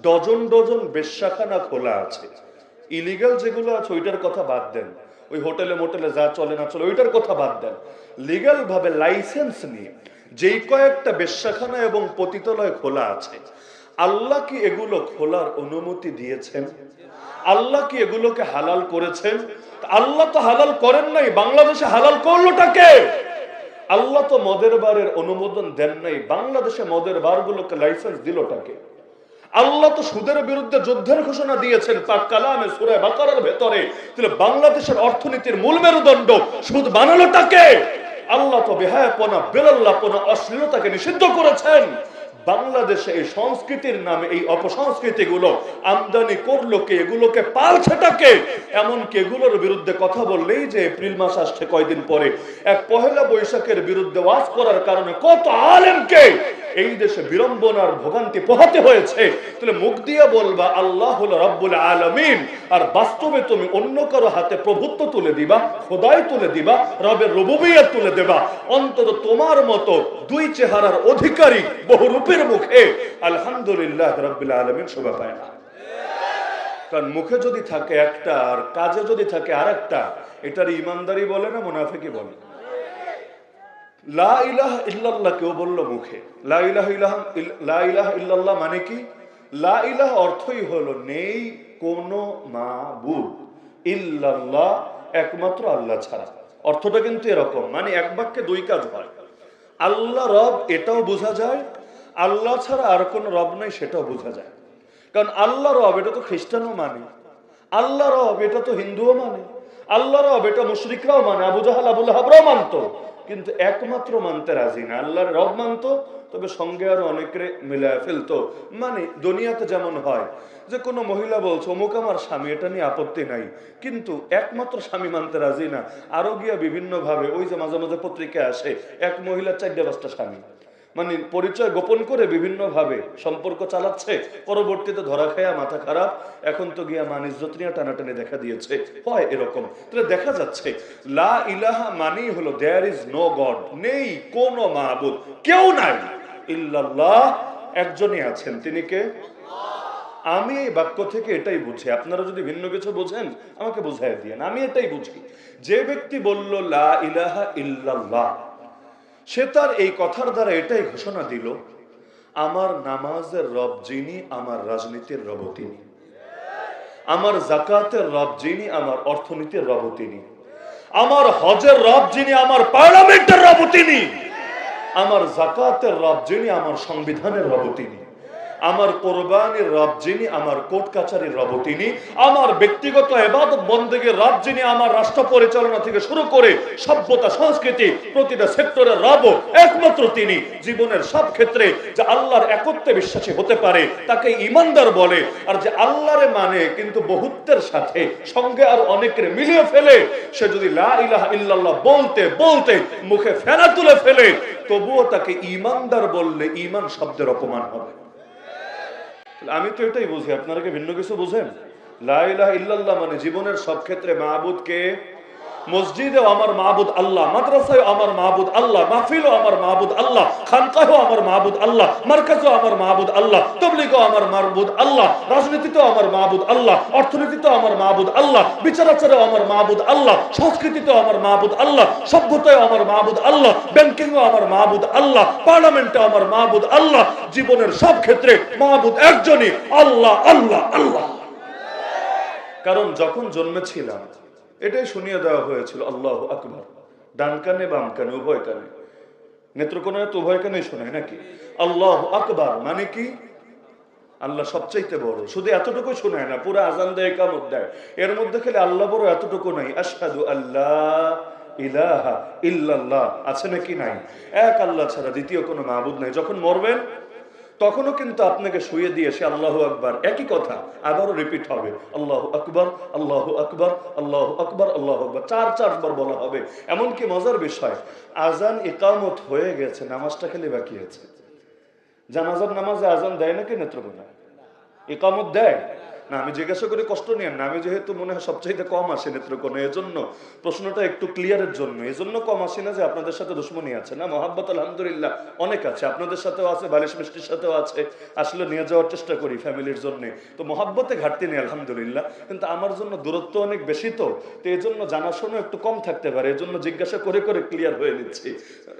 ডজন ডজন বেশ্যাখানা খোলা আছে, ইলিগাল যেগুলো আছে ওইটার কথা বাদ দেন, ওই হোটেলে মোটেলে যা চলে না চলে ওইটার কথা বাদ দেন, লিগাল ভাবে লাইসেন্স নিয়ে যেই কয়েকটা বেশ্যাখানা এবং পতিতালয় খোলা আছে, আল্লাহ কি এগুলো খোলার অনুমতি দিয়েছেন? আল্লাহ কি এগুলোকে হালাল করেছেন? আল্লাহ তো হালাল করেন নাই, বাংলাদেশে হালাল করলোটাকে? আল্লাহ তো মদের বারের অনুমোদন দেন নাই, বাংলাদেশে মদের বারগুলোকে লাইসেন্স দিলটাকে? আল্লাহ তো সুদের বিরুদ্ধে যুদ্ধের ঘোষণা দিয়েছেন পাক কালামে সূরা বাকারার ভেতরে, তাহলে বাংলাদেশের অর্থনীতির মূল মেরুদণ্ড সুদ বানালোটাকে? আল্লাহ তো বেহায়াপনা, বেলাল্লাহপনা, অশ্লীলতাকে নিষিদ্ধ করেছেন। বাংলাদেশে এই সংস্কৃতির নামে এই অপসংস্কৃতিগুলো আমদানি করলো কে? এগুলোকে পালছেটাকে? এমনকি এগুলোর বিরুদ্ধে কথা বললেই যে এপ্রিল মাস আসছে কয়দিন পরে, এক পহেলা বৈশাখের বিরুদ্ধে ওয়াজ করার কারণে কত আলেমকে এই দেশে বিড়ম্বনার ভোগান্তি পোহাতে হয়েছে। তাহলে মুখ দিয়ে বলবা আল্লাহ হলো রব্বুল আলামিন, আর বাস্তবে তুমি অন্য কারো হাতে প্রভুত্ব তুলে দিবা, খোদাই তুলে দিবা, রবের রুবুবিয়ত তুলে দেবা। অন্তত তোমার মতো দুই চেহারার অধিকারী বহুরূপের মুখে আলহামদুলিল্লাহ রাব্বিল আলামিন শোভা পায় না। কারণ মুখে যদি থাকে একটা আর কাজে যদি থাকে আর একটা, এটার ইমানদারি বলে না মুনাফিকি বলে? লা ইলাহা ইল্লাল্লাহ কেউ বলল মুখে, লা ইলাহা ইল্লাল্লাহ মানে কি? লা ইলাহা অর্থই হলো নেই কোনো মাবুদ ইল্লাল্লাহ, একমাত্র আল্লাহ ছাড়া। অর্থটা কিন্তু এরকম, মানে এক বাক্যে দুই কাজ হয়। আল্লাহ রব এটাও বোঝা যায়, আল্লাহ ছাড়া আর কোন রব নাই সেটাও বোঝা যায়। কারণ আল্লাহ রব এটা তো খ্রিস্টানও মানে, আল্লাহ রব এটা তো হিন্দুও মানে, আল্লাহ রব এটা মুশরিকরাও মানে, আবু জাহাল আবু লাহাবরাও মানতো, কিন্তু একমাত্র মানতে রাজি না। আল্লাহর রব মানতো, তবে সঙ্গে আরো অনেকে মিলায় ফেলতো। মানে দুনিয়াতে যেমন হয় যে কোনো মহিলা বলছে অমুক আমার স্বামী, এটা নিয়ে আপত্তি নাই, কিন্তু একমাত্র স্বামী মানতে রাজি না। আরো গিয়া বিভিন্ন ভাবে, ওই যে মাঝে মাঝে পত্রিকায় আসে এক মহিলার 4-5টা স্বামী, মানে পরিচয় গোপন করে বিভিন্ন ভাবে সম্পর্ক চালাচ্ছে, পরবর্তীতে ধরা খায়া মাথা খারাপ, এখন তো গিয়া মান ইজ্জত নিয়ে টানাটানি দেখা দিয়েছে। হয় এরকম। তাহলে দেখা যাচ্ছে লা ইলাহা মানেই হলো দেয়ার ইজ নো গড, নেই কোন মাবুদ, কেউ নাই, ইল্লাল্লাহ, একজনই আছেন, তিনি কে? আমি এই বাক্য থেকে এটাই বুঝি, আপনারা যদি ভিন্ন কিছু বোঝেন আমাকে বুঝাই দিয়েন। আমি এটাই বুঝি, যে ব্যক্তি বলল লা ইলাহা ইল্লাল্লাহ, সে তার এই কথার দ্বারা এটাই ঘোষণা দিল, আমার নামাজের রব যিনি, আমার রাজনীতির রব তিনি, আমার যাকাতের রব যিনি, আমার অর্থনীতির রব তিনি, আমার হজের রব যিনি, আমার পার্লামেন্টের রব তিনি, আমার যাকাতের রব যিনি, আমার সংবিধানের রব তিনি, আমার কোরবানির রব যিনি, আমার কোর্ট কাচারির রব তিনি, আমার ব্যক্তিগত ইবাদত বন্দেগীর রব যিনি, আমার রাষ্ট্র পরিচালনা থেকে শুরু করে সভ্যতা সংস্কৃতি প্রতিটা সেক্টরের রব একমাত্র তিনি। জীবনের সব ক্ষেত্রে যে আল্লাহর একত্বে বিশ্বাসী হতে পারে তাকে ঈমানদার বলে। আর যে আল্লাহরে মানে কিন্তু বহুত্বের সাথে সঙ্গে আর অনেকের মিলিয়ে ফেলে, সে যদি লা ইলাহা ইল্লাল্লাহ বলতে বলতে মুখে ফেনা তুলে ফেলে, তবুও তাকে ঈমানদার বললে ঈমান শব্দের অপমান হবে। আমি তো এটাই বুঝি, আপনারা কি ভিন্ন কিছু বুঝেন? লা ইলাহা ইল্লাল্লাহ মানে জীবনের সব ক্ষেত্রে মাবুদ কে? মসজিদেও আমার মাবুদ আল্লাহ, মাদ্রাসায়ও আমার মাবুদ আল্লাহ, মাহফিলও আমার মাবুদ আল্লাহ, খানকাহও আমার মাবুদ আল্লাহ, মার্কাজও আমার মাবুদ আল্লাহ, তাবলীগও আমার মাবুদ আল্লাহ, রাজনীতিতেও আমার মাবুদ আল্লাহ, অর্থনীতিতেও আমার মাবুদ আল্লাহ, বিচারাচারেও আমার মাবুদ আল্লাহ, সংস্কৃতিতেও আমার মাবুদ আল্লাহ, সভ্যতায়ও আমার মাবুদ আল্লাহ, ব্যাংকিংও আমার মাবুদ আল্লাহ, পার্লামেন্টে আমার মাবুদ আল্লাহ। জীবনের সব ক্ষেত্রে মাবুদ একজনই, আল্লাহ আল্লাহ আল্লাহ। কারণ যখন জন্মেছিলাম এটাই শুনিয়ে দেওয়া হয়েছিল আল্লাহু আকবার, ডান কানে বাম কানে উভয় কানে, নেত্রকোনায় তো উভয় কানে শোনায় নাকি? আল্লাহু আকবার মানে কি? আল্লাহ সবচাইতে বড়। শুধু এতটুকু শোনায় না, পুরো আজান দেয়, ইকামত দেয়, এর মধ্যে খালি আল্লাহ বড় এতটুকু নাই। আশহাদু আল্লাহ ইলাহা ইল্লাল্লাহ আছে নাকি? নাই। এক আল্লাহ ছাড়া দ্বিতীয় কোনো মাবুদ নাই। যখন মরবেন তখনও কিন্তু আপনাকে শুয়ে দিয়ে সে আল্লাহু আকবার, একই কথা আবারও রিপিট হবে, আল্লাহু আকবার আল্লাহু আকবার আল্লাহু আকবার আল্লাহু আকবার, 4-4 বার বলা হবে। এমনকি মজার বিষয়, আজান ইকামত হয়ে গেছে, নামাজটা খালি বাকি আছে। জানাজার নামাজে আজান দেয় নাকি নেত্রকোনা? ইকামত দেয় না? আমি জিজ্ঞাসা করি, কষ্ট নিয়েন না, আমি যেহেতু মনে হয় সবচাইতে কম আসে নেত্রকোনা, এজন্য প্রশ্নটা একটু ক্লিয়ারের জন্য। এজন্য কম আসি না যে আপনাদের সাথে দুশ্মনী আছে, না, মহাব্বত আলহামদুলিল্লাহ অনেক আছে, আপনাদের সাথেও আছে, বালিশ মিষ্টির সাথেও আছে, আসলে নিয়ে যাওয়ার চেষ্টা করি ফ্যামিলির জন্য। তো মহাব্বতে ঘাটতি নেই আলহামদুলিল্লাহ, কিন্তু আমার জন্য দূরত্ব অনেক বেশি, তো এই জন্য জানাশোনা একটু কম থাকতে পারে, এজন্য জিজ্ঞাসা করে করে ক্লিয়ার হয়ে নিচ্ছি।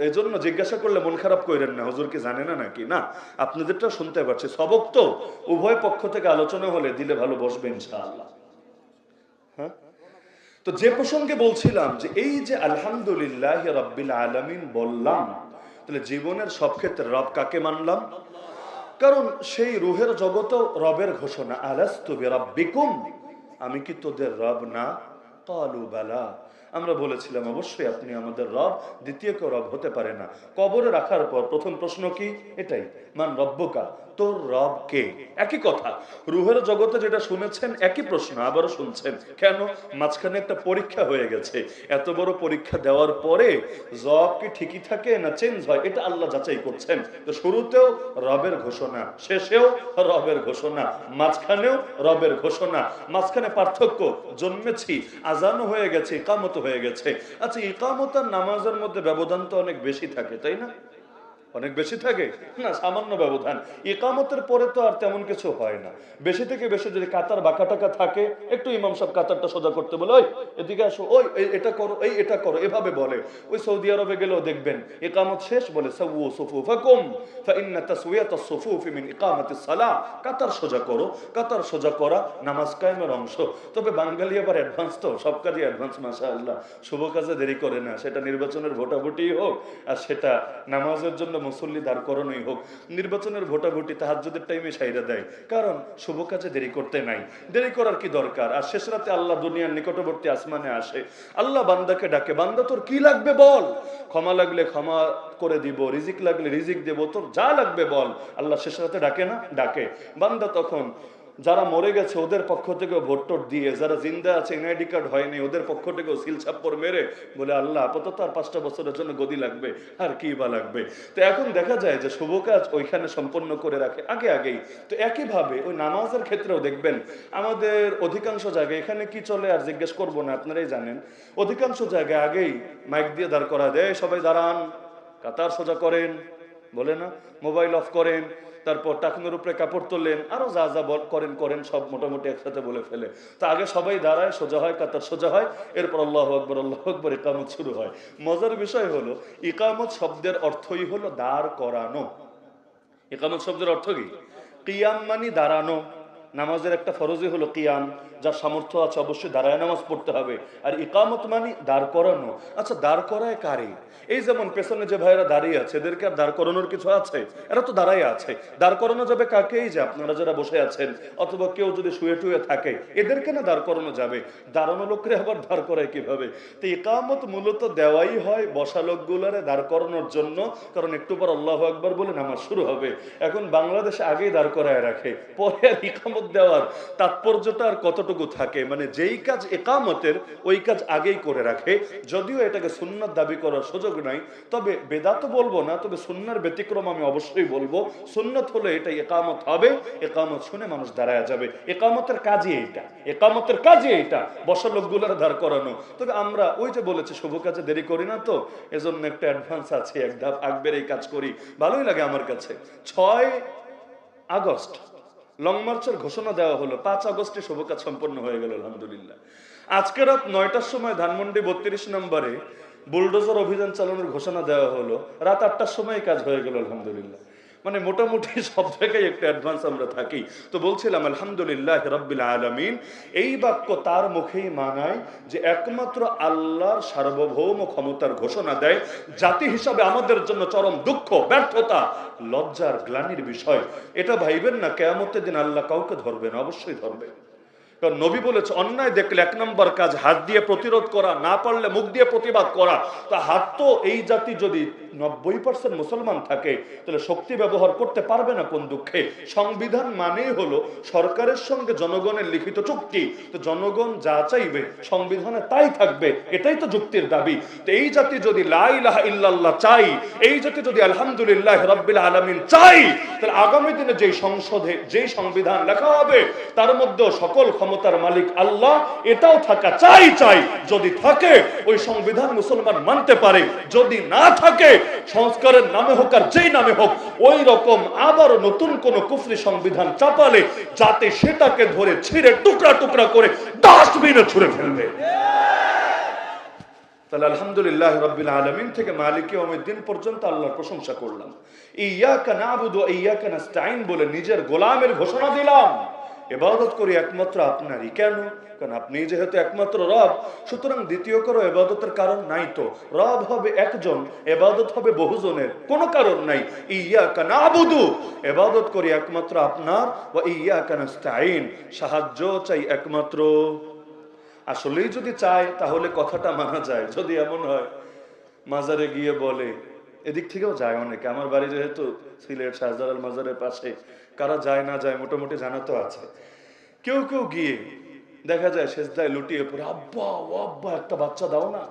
এজন্য জিজ্ঞাসা করলে মন খারাপ করেন না, হুজুর কি জানে না নাকি? না, আপনাদেরটা শুনতে পারছি। সবক তো উভয় পক্ষ থেকে আলোচনা হলে দিলে ভালো বসবে ইনশাআল্লাহ। হ্যাঁ, তো যে প্রসঙ্গে বলছিলাম যে এই যে আলহামদুলিল্লাহ রাব্বিল আলামিন বললাম, তাহলে জীবনের সব ক্ষেত্রে রব কাকে মানলাম? কারণ সেই রুহের জগতেও রবের ঘোষণা, আলাস্তু বিরাব্বিকুম, আমি কি তোদের রব না? ক্বালু বালা, আমরা বলেছিলাম অবশ্যই আপনি আমাদের রব, দ্বিতীয় কেউ রব হতে পারে না। কবরে রাখার পর প্রথম প্রশ্ন কি? এটাই, মান রব্বুকা, তোর রব কে? একই কথা, রুহের জগতে যেটা শুনেছেন একই প্রশ্ন আবারও শুনছেন। কেন? মাঝখানে একটা পরীক্ষা হয়ে গেছে। এত বড় পরীক্ষা দেওয়ার পরে জবাব কি ঠিকই থাকে না চেঞ্জ হয়, এটা আল্লাহ যাচাই করছেন। তো শুরুতেও রবের ঘোষণা, শেষেও রবের ঘোষণা, মাঝখানেও রবের ঘোষণা। মাঝখানে পার্থক্য, জন্মেছি, আজানও হয়ে গেছে, ইকামত হয়ে গেছে। আচ্ছা, ইকামত আর নামাজের মধ্যে ব্যবধান তো অনেক বেশি থাকে, তাই না? অনেক বেশি থাকে না, সামান্য ব্যবধান। ইকামতের পরে তো আর তেমন কিছু হয় না। বেশি থেকে বেশি যদি কাতার বাঁকা টাকা থাকে, একটু ইমাম সাহেব কাতারটা সোজা করতে বলে, ওই এদিকে আসো, ওই এটা করো, এই এটা করো, এভাবে বলে। ওই সৌদি আরবে গেলেও দেখবেন ইকামত শেষ বলে সাওয়ু সুফুফাকুম ফাইন্না তাসওয়িয়াতাস সুফুফি মিন ইকামাতিস সালাহ, কাতার সোজা করো। কাতার সোজা করা নামাজ কায়েমের অংশ। তবে বাঙালি আবার অ্যাডভান্স, তো সব কাজে অ্যাডভান্স, মাশাআল্লাহ। শুভ কাজে দেরি করে না, সেটা নির্বাচনের ভোটাভুটি হোক আর সেটা নামাজের জন্য মুসল্লি দাঁড় করানোই হোক। নির্বাচনের ভোটাভুটি তাহাজ্জুদের টাইমে সাইরা দেয়, কারণ শুভ কাজে দেরি করতে নাই। দেরি করার কি দরকার? আর শেষ রাতে আল্লাহ দুনিয়ার নিকটবর্তী আসমানে আসে, আল্লাহ বান্দাকে ডাকে, বান্দা তোর কি লাগবে বল, ক্ষমা লাগলে ক্ষমা করে দিব, রিজিক লাগলে রিজিক দেব, তোর যা লাগবে বল। আল্লাহ শেষ রাতে ডাকে না? ডাকে। বান্দা তখন যারা মরে গেছে ওদের পক্ষ থেকে ভোট টোট দিয়ে, যারা জিন্দা আছে এনআইডি কার্ড হয়নি ওদের পক্ষ থেকে সিল ছাপ্পড় মেরে বলে আল্লাহ আপাতত আর 5টা বছরের জন্য গদি লাগবে, আর কি বা লাগবে। তো এখন দেখা যায় যে শুভ কাজ ওইখানে সম্পন্ন করে রাখে আগেই। তো একইভাবে ওই নামাজের ক্ষেত্রেও দেখবেন আমাদের অধিকাংশ জায়গায়, এখানে কি চলে আর জিজ্ঞেস করবো না, আপনারাই জানেন, অধিকাংশ জায়গায় আগেই মাইক দিয়ে দাঁড় করা দেয়, সবাই দাঁড়ান, কাতার সোজা করেন, বলে না, মোবাইল অফ করেন, তারপর টাকনোর উপরে কাপড় তোলেন, আরো যা যা করেন সব মোটামুটি একসাথে বলে ফেলে। তো আগে সবাই দাঁড়ায়, সোজা হয়, কাতার সোজা হয়, এরপর আল্লাহু আকবার আল্লাহু আকবার, ইকামত শুরু হয়। মজার বিষয় হলো ইকামত শব্দের অর্থই হলো দাঁড় করানো। ইকামত শব্দের অর্থ কি? কিয়াম মানে দাঁড়ানো। নামাজের একটা ফরজই হলো কিয়াম, যার সামর্থ্য আছে অবশ্যই দাঁড়ায় নামাজ পড়তে হবে। আর ইকামত মানে দাঁড় করানো। আচ্ছা, দাঁড় করায় কারে? এই যেমন পেছনে যে ভাইয়েরা দাঁড়িয়ে আছে, এদেরকে আর দাঁড় করানোর কিছু আছে? এরা তো দাঁড়াই আছে। দাঁড় করানো যাবে কাকে? এই যে আপনারা যারা বসে আছেন, অথবা কেউ যদি শুয়ে টুয়ে থাকে, এদেরকে না দাঁড় করানো যাবে। দাঁড়ানো লোকরে আবার দাঁড় করায় কিভাবে? তো ইকামত মূলত দেওয়াই হয় বসা লোকগুলারে দাঁড় করানোর জন্য, কারণ একটু পর আল্লাহু আকবার বলে নামাজ শুরু হবে। এখন বাংলাদেশে আগেই দাঁড় করায় রাখে, পরে আর ইকামত দেওয়ার তাৎপর্যটা আর কতটুকু থাকে? মানে যেই কাজ ইকামতের ওই কাজ আগেই করে রাখে। যদিও এটাকে সুন্নাত দাবি করার সুযোগ নাই, তবে বেদাত বলবো না, তবে সুন্নার ব্যতিক্রম আমি অবশ্যই বলবো। সুন্নাত হলে এটা ইকামত হবে, ইকামত শুনে মানুষ দাঁড়ায় যাবে। ইকামতের কাজই এইটা, ইকামতের কাজই এইটা, বসা লোকগুলোর দাঁড় করানো। তবে আমরা ওই যে বলেছি শুভ কাজে দেরি করি না, তো এজন্য একটা অ্যাডভান্স আছে, এক ধাপ আগবের এই কাজ করি, ভালোই লাগে আমার কাছে। 6 আগস্ট লং মার্চের ঘোষণা দেওয়া হলো, 5 আগস্টে শুভ কাজ সম্পন্ন হয়ে গেল আলহামদুলিল্লাহ। আজকে রাত 9টার সময় ধানমন্ডি 32 নম্বরে বুলডোজার অভিযান চালানোর ঘোষণা দেওয়া হলো, রাত 8টার সময় কাজ হয়ে গেল আলহামদুলিল্লাহ। মানে মোটামুটি সব জায়গায় একটা অ্যাডভান্স আমরা থাকি। তো বলছিলাম আলহামদুলিল্লাহ রাব্বিল আলামিন, এই বাক্য তার মুখেই মানায় যে একমাত্র আল্লাহর সার্বভৌম ক্ষমতার ঘোষণা দেয়। জাতি হিসাবে আমাদের জন্য চরম দুঃখ, ব্যর্থতা, লজ্জার, গ্লানির বিষয়। এটা ভাইবেন না কিয়ামতের দিন আল্লাহ কাউকে ধরবেন, অবশ্যই ধরবে। কারণ নবী বলেছে অন্যায় দেখলে 1 নম্বর কাজ হাত দিয়ে প্রতিরোধ করা, না পারলে মুখ দিয়ে প্রতিবাদ করা। তা হাত তো এই জাতি যদি 90% মুসলমান থাকে, তাহলে শক্তি ব্যবহার করতে পারবে না কোন দুঃখে? সংবিধান মানেই হলো সরকারের সঙ্গে জনগণের লিখিত চুক্তি। তো জনগণ যা চাইবে সংবিধানে তাই থাকবে, এটাই তো যুক্তির দাবি। তো এই জাতি যদি লা ইলাহা ইল্লাল্লাহ চাই, এই জাতি যদি আলহামদুলিল্লাহ রাব্বিল আলামিন চাই, তাহলে আগামী দিনে যেই সংসদে যেই সংবিধান লেখা হবে তার মধ্যে সকল ক্ষমতার মালিক আল্লাহ, এটাও থাকা চাই। যদি থাকে ওই সংবিধান মুসলমান মানতে পারে, যদি না থাকে সংস্কারের নামে হোক আর যেই নামে হোক, ওই রকম আবার নতুন কোন কুফরি সংবিধান চাপালে যাতে সেটাকে ধরে ছিঁড়ে টুকরা টুকরা করে ডাস্টবিনে ছুঁড়ে ফেলবে। তাহলে আলহামদুলিল্লাহ রাব্বিল আলামিন থেকে মালিক ইয়াউমিদ্দিন পর্যন্ত আল্লাহর প্রশংসা করলাম। ইয়াকা না'বুদু ওয়া ইয়াকা নাস্তাঈন বলে নিজের গোলামের ঘোষণা দিলাম। ইবাদত করি একমাত্র আপনারই। কেন? কারণ আপনি যেহেতু একমাত্র রব, সুতরাং দ্বিতীয় কারো ইবাদতের কারণ নাই। তো রব হবে একজন, ইবাদত হবে বহুজনের, কোনো কারণ নাই। ইয়াকা না'বুদু, ইবাদত করি একমাত্র আপনার, ওয়া ইয়াকা নাস্তাঈন, সাহায্য চাই একমাত্র। আসলেই যদি চায় তাহলে কথাটা মানা যায়। যদি এমন হয় মাজারে গিয়ে বলে, এদিক থেকেও যায় অনেকে, আমার বাড়ি যেহেতু সিলেট শাহজালাল মাজারের পাশে, কারা যায় না যায় মোটামুটি জানা তো আছে। কেউ গিয়ে দেখা যায় সেজদায় লুটিয়ে পড়ে, আব্বা ও আব্বা একটা বাচ্চা দাও না।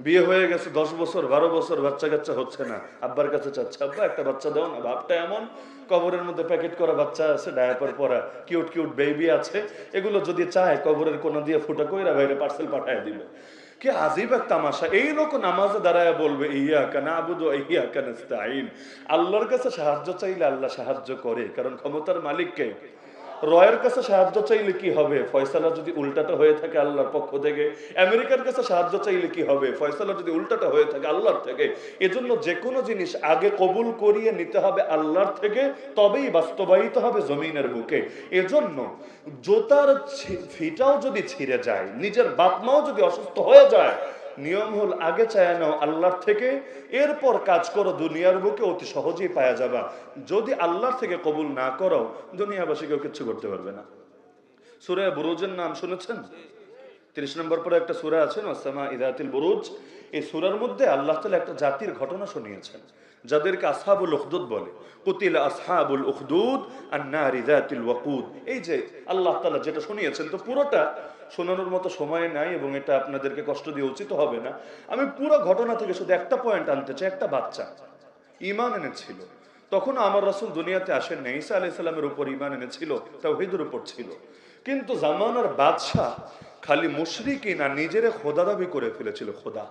বিয়ে হয়ে গেছে 10 বছর 12 বছর, বাচ্চা কাচ্চা হচ্ছে না, আব্বার কাছে চাচ্ছে, আব্বা একটা বাচ্চা দাও না। ভাবটা এমন, কবরের মধ্যে প্যাকেট করা বাচ্চা আছে, ডায়াপার পরা কিউট বেবি আছে, এগুলো যদি চায় কবরের কোনা দিয়ে ফুটা কইরা বাইরে পার্সেল পাঠায় দিবে। কি আজীব এক তামাশা, এই লোক নামাজে দাঁড়ায় বলবে ইয়াকা নাবুদু ওয়া ইয়াকা নাস্তাঈন, আল্লাহর কাছে সাহায্য চাইলে আল্লাহ সাহায্য করে, কারণ ক্ষমতার মালিক কে? রয়ের কাছে সাহায্য চাইলে কি হবে? ফয়সালা যদি উল্টাটা হয়ে থাকে আল্লাহর পক্ষ থেকে। আমেরিকার কাছে সাহায্য চাইলে কি হবে? ফয়সালা যদি উল্টাটা হয়ে থাকে আল্লাহর থেকে। এজন্য যে কোনো জিনিস আগে কবুল করিয়ে নিতে হবে আল্লাহর থেকে, তবেই বাস্তবায়িত হবে জমিনের বুকে। এজন্য জোতার ফিটাও যদি ছিঁড়ে যায়, নিজের বাপ মাও যদি অসুস্থ হয়ে যায়, নিয়ম হল আগে চায় নাও আল্লাহর থেকে, এরপর কাজ করো দুনিয়ার বুকে, অতি সহজেই পাওয়া যাবা। যদি আল্লাহর থেকে কবুল না করো, দুনিয়াবাসী কেউ কিচ্ছু করতে পারবে না। সূরা বুরুজের নাম শুনেছেন? 30 নম্বর পরে একটা সূরা আছে না, সামা ইযাতিল বুরুজ। এই সূরার মধ্যে আল্লাহ তাআলা একটা জাতির ঘটনা শুনিয়েছেন, যাদেরকে আসহাবুল উখদুদ বলে। কুতিলা আসহাবুল উখদুদ আন-নারি যাতিল ওয়াকুদ। এই যে আল্লাহ তাআলা যেটা শুনিয়েছেন, তো পুরোটা শোনানোর মতো সময় নাই এবং এটা আপনাদেরকে কষ্ট দিয়ে উচিত হবে না। আমি পুরো ঘটনা থেকে শুধু একটা পয়েন্ট আনতে চাই। একটা বাচ্চা ঈমান এনেছিল, তখন আমার রাসূল দুনিয়াতে আসেন নাই, ঈসা আলাইহিস সালামের উপর ঈমান এনেছিল, তাওহীদের উপর ছিল। কিন্তু জামানার বাদশা খালি মুশরিকি না, নিজেরে খোদা দাবি করে ফেলেছিল, খোদা।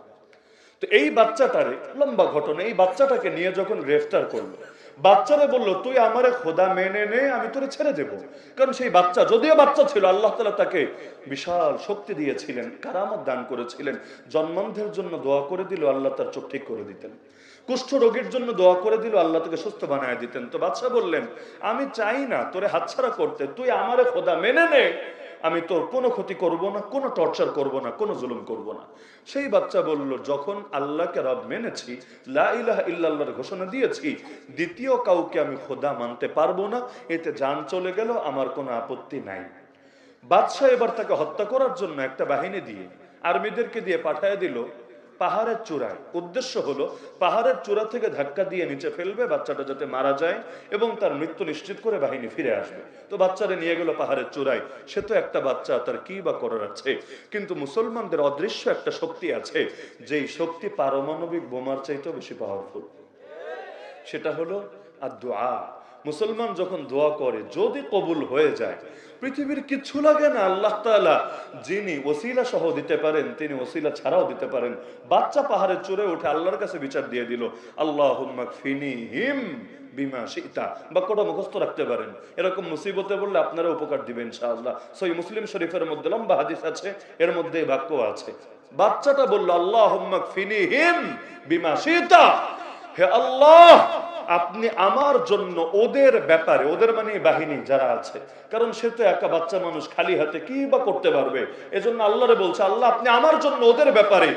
তো এই বাচ্চাটারে, লম্বা ঘটনা, এই বাচ্চাটাকে নিয়ে যখন গ্রেফতার করলো, বাচ্চারে বলল তুই আমারে খোদা মেনে নে, আমি তোরে ছেড়ে দেব। কারণ সেই বাচ্চা, যদিও বাচ্চা ছিল, আল্লাহ তাআলা তাকে বিশাল শক্তি দিয়েছিলেন, কারামত দান করেছিলেন। জন্মান্ধের জন্য দোয়া করে দিল, আল্লাহ তার চোখ ঠিক করে দিতেন। কুষ্ঠ রোগীর জন্য দোয়া করে দিল, আল্লাহ তাকে সুস্থ বানায় দিতেন। তো বাদশা বললেন আমি চাই না তোরে হাতছাড়া করতে, তুই আমারে খোদা মেনে নে, আমি তোর কোনো ক্ষতি করব না, কোনো টর্চার করব না, কোনো জুলুম করব না। সেই বাচ্চা বলল যখন আল্লাহকে রব মেনেছি, লা ইলাহা ইল্লাল্লাহর ঘোষণা দিয়েছি, দ্বিতীয় কাউকে আমি খোদা মানতে পারবো না, এতে জান চলে গেল, আমার কোনো আপত্তি নাই। বাদশা এবার তাকে হত্যা করার জন্য একটা বাহিনী দিয়ে, আর্মিদেরকে দিয়ে পাঠায় দিল পাহাড়ের চূড়ায়। উদ্দেশ্য হলো পাহাড়ের চূড়া থেকে ধাক্কা দিয়ে নিচে ফেলবে, বাচ্চাটা যাতে মারা যায় এবং তার মৃত্যু নিশ্চিত করে বাহিনী ফিরে আসবে। তো বাচ্চারা নিয়ে গেল পাহাড়ের চূড়ায়। সে তো একটা বাচ্চা, তার কি বা করার আছে? কিন্তু মুসলমানদের অদৃশ্য একটা শক্তি আছে, যেই শক্তি পারমাণবিক বোমার চাইতেও বেশি পাওয়ারফুল। সেটা হলো আর-দুআ। মুসলমান যখন দোয়া করে, যদি কবুল হয়ে যায়, পৃথিবীর কিচ্ছু লাগে না। আল্লাহ তাআলা যিনি ওসিলা সহ দিতে পারেন, তিনি ওসিলা ছাড়াও দিতে পারেন। বাচ্চা পাহাড়ের চূড়ে উঠে আল্লাহর কাছে বিচার দিয়ে দিল, আল্লাহুম্মা কফিনিহিম বিমা শিতা। বাক্যটা মুখস্থ রাখতে পারেন, এরকম মুসিবতে বললে আপনারা উপকার দিবেন ইনশাআল্লাহ। সহিহ মুসলিম শরীফের মধ্যে লম্বা হাদিস আছে, এর মধ্যে এই বাক্য আছে। বাচ্চাটা বলল আল্লাহুম্মা কফিনিহিম বিমা শিতা, হে আল্লাহ আপনি আমার জন্য ওদের ব্যাপারে, ওদের মানে বাহিনী যারা আছে, কারণ সে তো একা বাচ্চা মানুষ, খালি হাতে কি বা করতে পারবে। এজন্য আল্লাহরে বলছে আল্লাহ আপনি আমার জন্য ওদের ব্যাপারে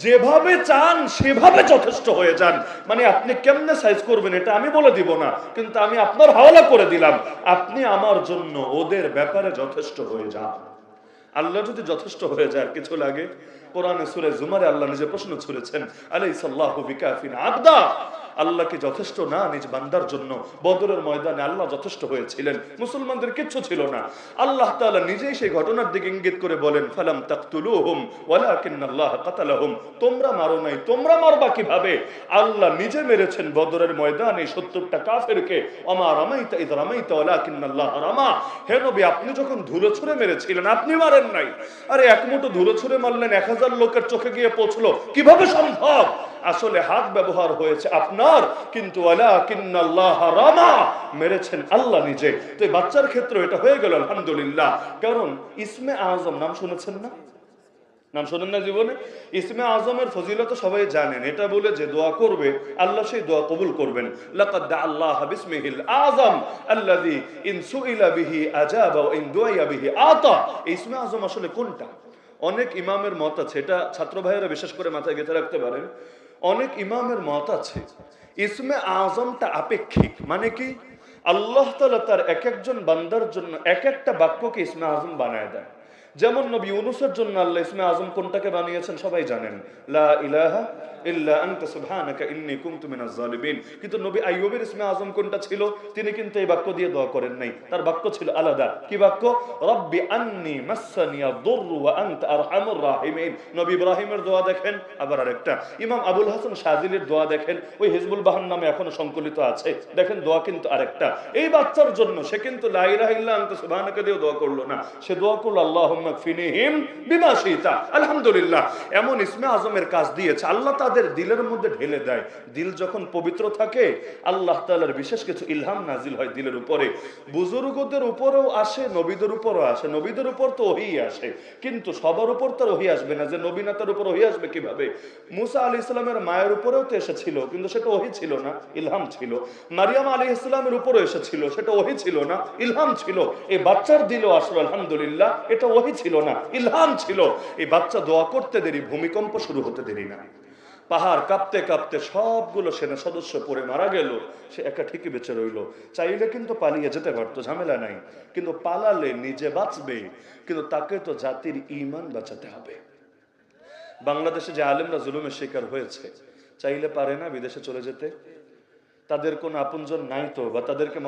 যেভাবে চান সেভাবে যথেষ্ট হয়ে যান। মানে আপনি কেমনে সাইজ করবেন এটা আমি বলে দিব না, কিন্তু আমি আপনার হাওলা করে দিলাম, আপনি আমার জন্য ওদের ব্যাপারে যথেষ্ট হয়ে যান। আল্লাহ যদি যথেষ্ট হয়ে যায় আর কিছু লাগে? কোরআনে সূরা জুমারে আল্লাহ নিজে প্রশ্ন ছুড়েছেন, আলাইসাল্লাহু বিকাফিন আবদা, আল্লাহ কি যথেষ্ট না নিজ বান্দার জন্য? বদরের ময়দানে আল্লাহ যথেষ্ট হয়েছিলেন, মুসলমানদের কিচ্ছু ছিল না। আল্লাহ তাআলা নিজেই সেই ঘটনার দিকে ইঙ্গিত করে বলেন, ফালাম তাকতুলুহুম ওয়ালাকিন্নাল্লাহ কাতালাহুম, তোমরা মারো নাই, তোমরা মারবা কিভাবে? আল্লাহ নিজে মেরেছেন বদরের ময়দানে 70টা কাফেরকে। ওমা রামাইতা ইয রামাইতা ওয়ালাকিন্নাল্লাহ রামা, হে নবী আপনি যখন ধুলো ছুঁড়ে মেরেছিলেন আপনি মারেন নাই। আরে এক মুঠো ধুলো ছুঁড়ে মারলেন, 1000 লোকের চোখে গিয়ে পৌঁছলো, কিভাবে সম্ভব? আসলে হাত ব্যবহার হয়েছে আপনার, কিন্তু ওয়ালাকিন্নাল্লাহ রামা, মেরেছেন আল্লাহ নিজে। তো এই বাচ্চার ক্ষেত্রে এটা হয়ে গেল আলহামদুলিল্লাহ। কারণ ইসমে আজম নাম শুনেছেন না? নাম শোনেন না জীবনে? ইসমে আজমের ফজিলত সবাই জানেন। এটা বলে যে দোয়া করবে আল্লাহ সেই দোয়া কবুল করবেন। লাকাদ আল্লাহ বিসমিহিল আযম আল্লাযী ইন সুইলা বিহি আজাবা ওয়া ইন দুআয়া বিহি আতা। ইসমে আজম আসলে কোনটা? অনেক ইমামের মত আছে, এটা ছাত্র ভাইয়েরা বিশেষ করে মাথায় গেঁথে রাখতে পারেন। অনেক ইমামের মত আছে ইসমে আজমটা আপেক্ষিক। মানে কি? আল্লাহ তাআলা তার এক একজন বান্দার জন্য এক একটা বাক্যকে ইসমে আজম বানায় দেয়। যেমন নবী ইউনূসের জন্য আল্লাহ ইসমে আজম কোনটাকে বানিয়েছেন সবাই জানেন, লা ইলাহা ইল্লা আনতা সুবহানাকা ইন্নী কুনতু মিনাজ জালিমিন। কিন্তু নবী আইয়ুবের ইসমে আজম কোনটা ছিল? তিনি কিন্তু এই বাক্য দিয়ে দোয়া করেন নাই, তার বাক্য ছিল আলাদা। কি বাক্য? রব্বি আন্নী মাসসানিয়া দুররু ওয়া আনতা আরহামুর রাহিমিন। নবী ইব্রাহিমের দোয়া দেখেন। আবার আরেকটা ইমাম আবুল হাসান শাযিলির দোয়া দেখেন, ওই হিজবুল বাহর নামে এখনো সংকলিত আছে, দেখেন দোয়া কিন্তু আরেকটা। এই বাচ্চার জন্য সে কিন্তু লা ইলাহা ইল্লা আনতা সুবহানাকা দিয়ে দোয়া করলো না, সে দোয়া করলো আল্লাহুম্মা আল্লাহুম্মা কফিনিহিম বিমা শিতা। আলহামদুলিল্লাহ, এমন ইসমে আজমের কাজ দিয়েছে আল্লাহ, তাদের দিলের মধ্যে ঢেলে দেয়। দিল যখন পবিত্র থাকে আল্লাহ তাআলার বিশেষ কিছু ইলহাম নাজিল হয় দিলের উপরে। বুজুর্গদের উপরেও আসে, নবীদের উপরও আসে। নবীদের উপর তো ওহী আসে, কিন্তু সবার উপর তো ওহী আসবে না। যে নবী না তার উপর ওহী আসবে কিভাবে? মুসা আলাইহিস সালামের মায়ের উপরেও তো এসেছিল, কিন্তু সেটা ওহী ছিল না, ইলহাম ছিল। মারিয়াম আলাইহিস সালামের উপরও এসেছিল, সেটা ওহী ছিল না, ইলহাম ছিল। এই বাচ্চার দিলও আসলো আলহামদুলিল্লাহ, এটা ওহী ছিল না, ইলহাম ছিল। এই বাচ্চা দোয়া করতে দেরি, ভূমিকম্প শুরু হতে দেরি না। পাহাড় কাঁপতে কাঁপতে সবগুলো সেনা সদস্য পড়ে মারা গেল, সে একা ঠিকই বেঁচে রইল। চাইলে কিন্তু পালিয়ে যেতে পারতো, ঝামেলা নাই, কিন্তু পালালে নিজে বাঁচবে, কিন্তু তাকে তো জাতির ঈমান বাঁচাতে হবে। বাংলাদেশে যে আলেমরা জুলুমের শিকার হয়েছে, চাইলে পারে না বিদেশে চলে যেতে? তাদের কোনো আপনজন নাই তো, বা তাদেরকে